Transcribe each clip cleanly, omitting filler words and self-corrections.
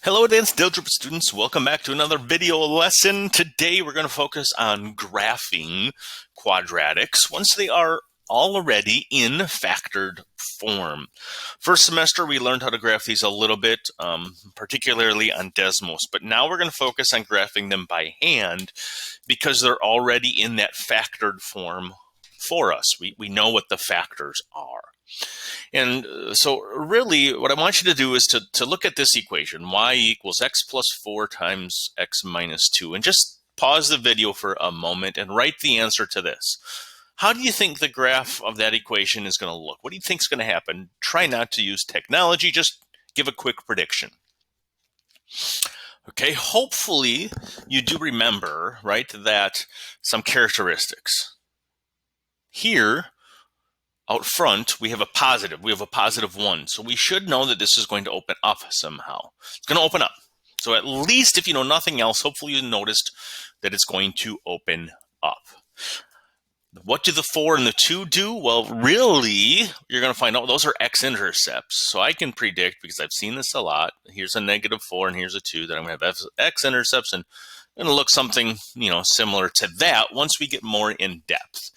Hello advanced algebra students, welcome back to another video lesson. Today we're going to focus on graphing quadratics once they are already in factored form. First semester we learned how to graph these a little bit, particularly on Desmos, but now we're going to focus on graphing them by hand because they're already in that factored form for us. We know what the factors are. And so really what I want you to do is to look at this equation, y equals x plus 4 times x minus 2, and just pause the video for a moment and write the answer to this. How do you think the graph of that equation is going to look? What do you think is going to happen? Try not to use technology, just give a quick prediction. Okay, hopefully you do remember, right, that some characteristics. Here, out front, we have a positive. We have a positive 1. So we should know that this is going to open up somehow. It's going to open up. So at least if you know nothing else, hopefully you noticed that it's going to open up. What do the 4 and the 2 do? Well, really, you're going to find out those are x-intercepts. So I can predict, because I've seen this a lot, here's a negative 4 and here's a 2, that I'm going to have x-intercepts, and going to look something, similar to that once we get more in depth.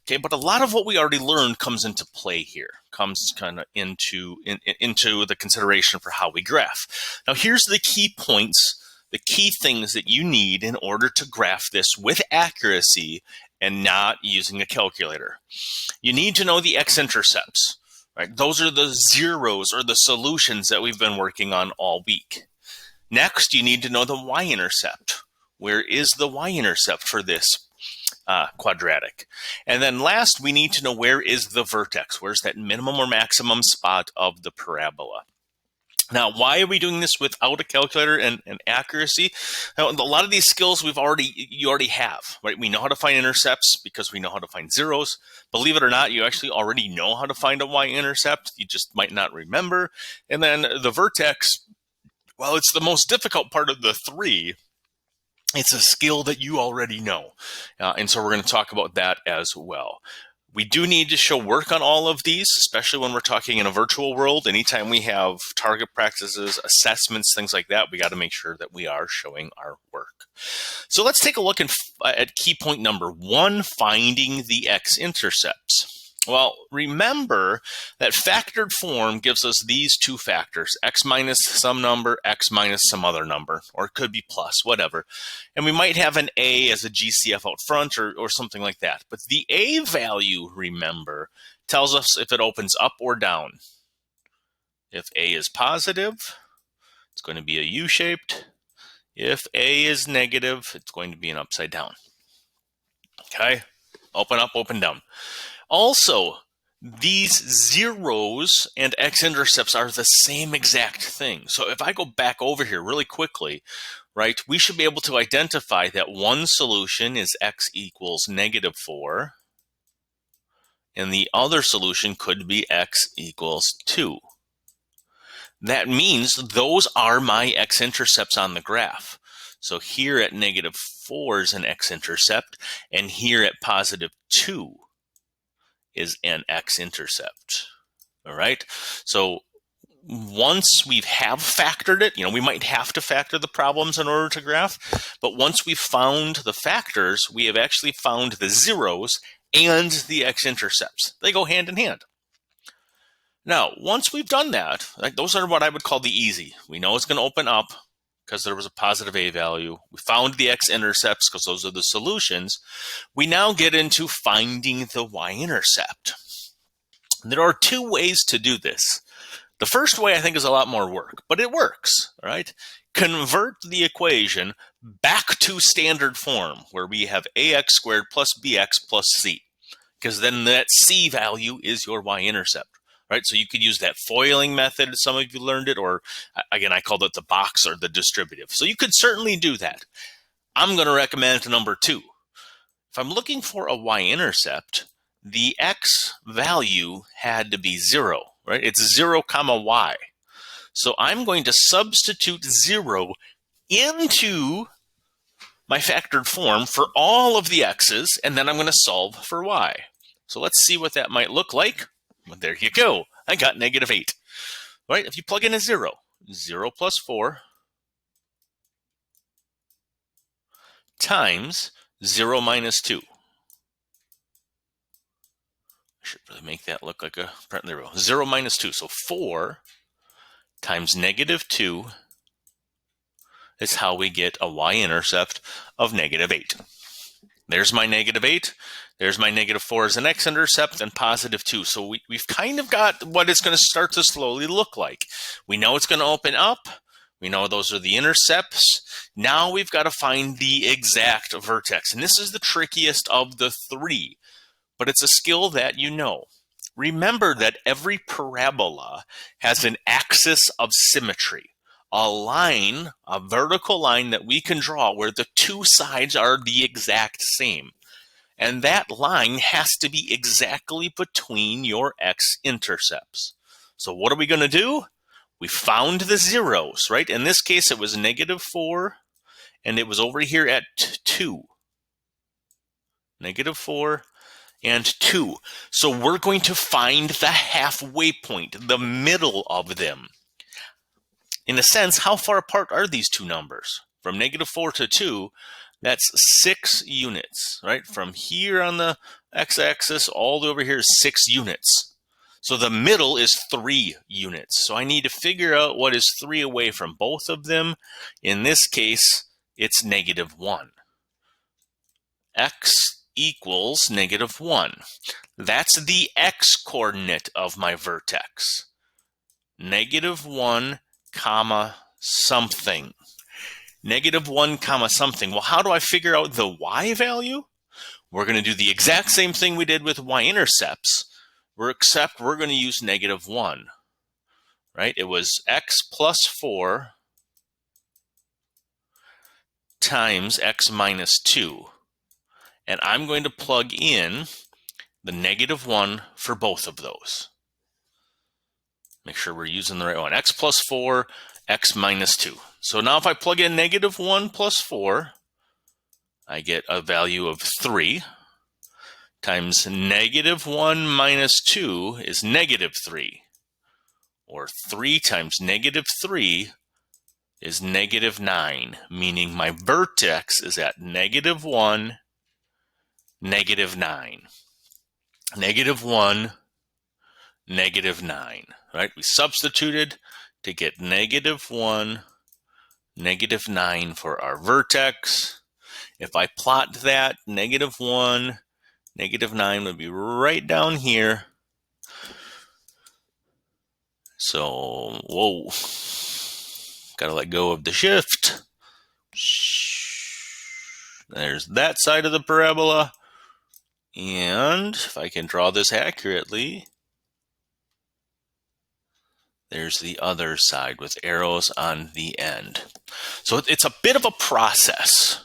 Okay, but a lot of what we already learned comes into play here, comes kind of into the consideration for how we graph. Now, here's the key points, the key things that you need in order to graph this with accuracy and not using a calculator. You need to know the x-intercepts, right? Those are the zeros or the solutions that we've been working on all week. Next, you need to know the y-intercept. Where is the y-intercept for this quadratic? And then last, we need to know where is the vertex. Where's that minimum or maximum spot of the parabola? Now, why are we doing this without a calculator and accuracy? Now, a lot of these skills you already have, right? We know how to find intercepts because we know how to find zeros. Believe it or not, you actually already know how to find a y-intercept. You just might not remember. And then the vertex, well, it's the most difficult part of the three. It's a skill that you already know. And so we're going to talk about that as well. We do need to show work on all of these, especially when we're talking in a virtual world. Anytime we have target practices, assessments, things like that, we got to make sure that we are showing our work. So let's take a look at key point number 1, finding the x-intercepts. Well, remember that factored form gives us these two factors, x minus some number, x minus some other number, or it could be plus, whatever. And we might have an a as a GCF out front or something like that. But the a value, remember, tells us if it opens up or down. If a is positive, it's going to be a U-shaped. If a is negative, it's going to be an upside down. Okay, open up, open down. Also, these zeros and x-intercepts are the same exact thing. So if I go back over here really quickly, right, we should be able to identify that one solution is x equals negative 4, and the other solution could be x equals 2. That means those are my x-intercepts on the graph. So here at negative 4 is an x-intercept, and here at positive 2 is an x-intercept. All right. So once we have factored it, we might have to factor the problems in order to graph, but once we've found the factors, we have actually found the zeros and the x-intercepts. They go hand in hand. Now, once we've done that, those are what I would call the easy. We know it's going to open up because there was a positive a value. We found the x-intercepts because those are the solutions. We now get into finding the y-intercept. There are two ways to do this. The first way I think is a lot more work, but it works, right? Convert the equation back to standard form where we have ax squared plus bx plus c, because then that c value is your y-intercept. Right, so you could use that foiling method. Some of you learned it, or again, I called it the box or the distributive. So you could certainly do that. I'm going to recommend number 2. If I'm looking for a y-intercept, the x value had to be 0, right? It's 0 comma y. So I'm going to substitute 0 into my factored form for all of the x's, and then I'm going to solve for y. So let's see what that might look like. Well, there you go. I got negative 8. Right? If you plug in a 0, 0 plus 4 times 0 minus 2. I should really make that look like a, there we go, 0 minus 2. So 4 times negative 2 is how we get a y-intercept of negative 8. There's my negative 8. There's my negative 4 as an x-intercept, and positive 2. So we've kind of got what it's going to start to slowly look like. We know it's going to open up. We know those are the intercepts. Now we've got to find the exact vertex. And this is the trickiest of the three, but it's a skill that you know. Remember that every parabola has an axis of symmetry. A line, a vertical line that we can draw where the two sides are the exact same. And that line has to be exactly between your x-intercepts. So what are we going to do? We found the zeros, right? In this case, it was negative 4, and it was over here at 2. Negative 4 and 2. So we're going to find the halfway point, the middle of them. In a sense, how far apart are these two numbers? From negative 4 to 2, that's 6 units, right? From here on the x-axis all the way over here is 6 units. So the middle is 3 units. So I need to figure out what is 3 away from both of them. In this case, it's negative 1. X equals negative 1. That's the x-coordinate of my vertex. Negative 1 comma something. Negative 1 comma something. Well, how do I figure out the y value? We're going to do the exact same thing we did with y-intercepts, except we're going to use negative 1. Right? It was x plus 4 times x minus 2. And I'm going to plug in the negative 1 for both of those. Make sure we're using the right one. X plus 4, x minus 2. So now if I plug in negative 1 plus 4, I get a value of 3 times negative 1 minus 2 is negative 3. Or 3 times negative 3 is negative 9, meaning my vertex is at negative 1, negative 9. Negative 1, negative 9. Right? We substituted to get negative 1, negative 9 for our vertex. If I plot that, negative 1, negative 9 would be right down here. So, whoa. Got to let go of the shift. There's that side of the parabola. And if I can draw this accurately, there's the other side with arrows on the end. So it's a bit of a process,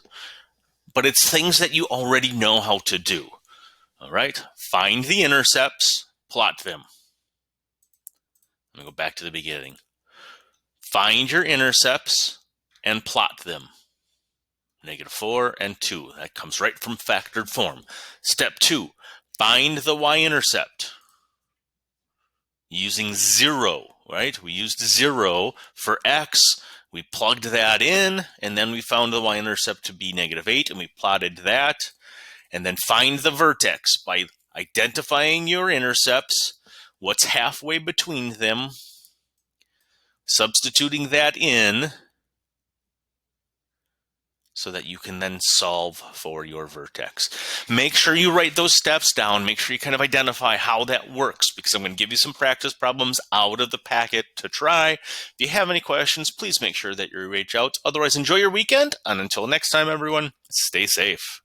but it's things that you already know how to do. All right, find the intercepts, plot them. Let me go back to the beginning. Find your intercepts and plot them. Negative 4 and 2. That comes right from factored form. Step 2, find the y-intercept. Using 0, right? We used 0 for x. We plugged that in, and then we found the y-intercept to be negative 8, and we plotted that. And then find the vertex by identifying your intercepts, what's halfway between them, substituting that in, so that you can then solve for your vertex. Make sure you write those steps down. Make sure you kind of identify how that works, because I'm going to give you some practice problems out of the packet to try. If you have any questions, please make sure that you reach out. Otherwise, enjoy your weekend, and until next time, everyone, stay safe.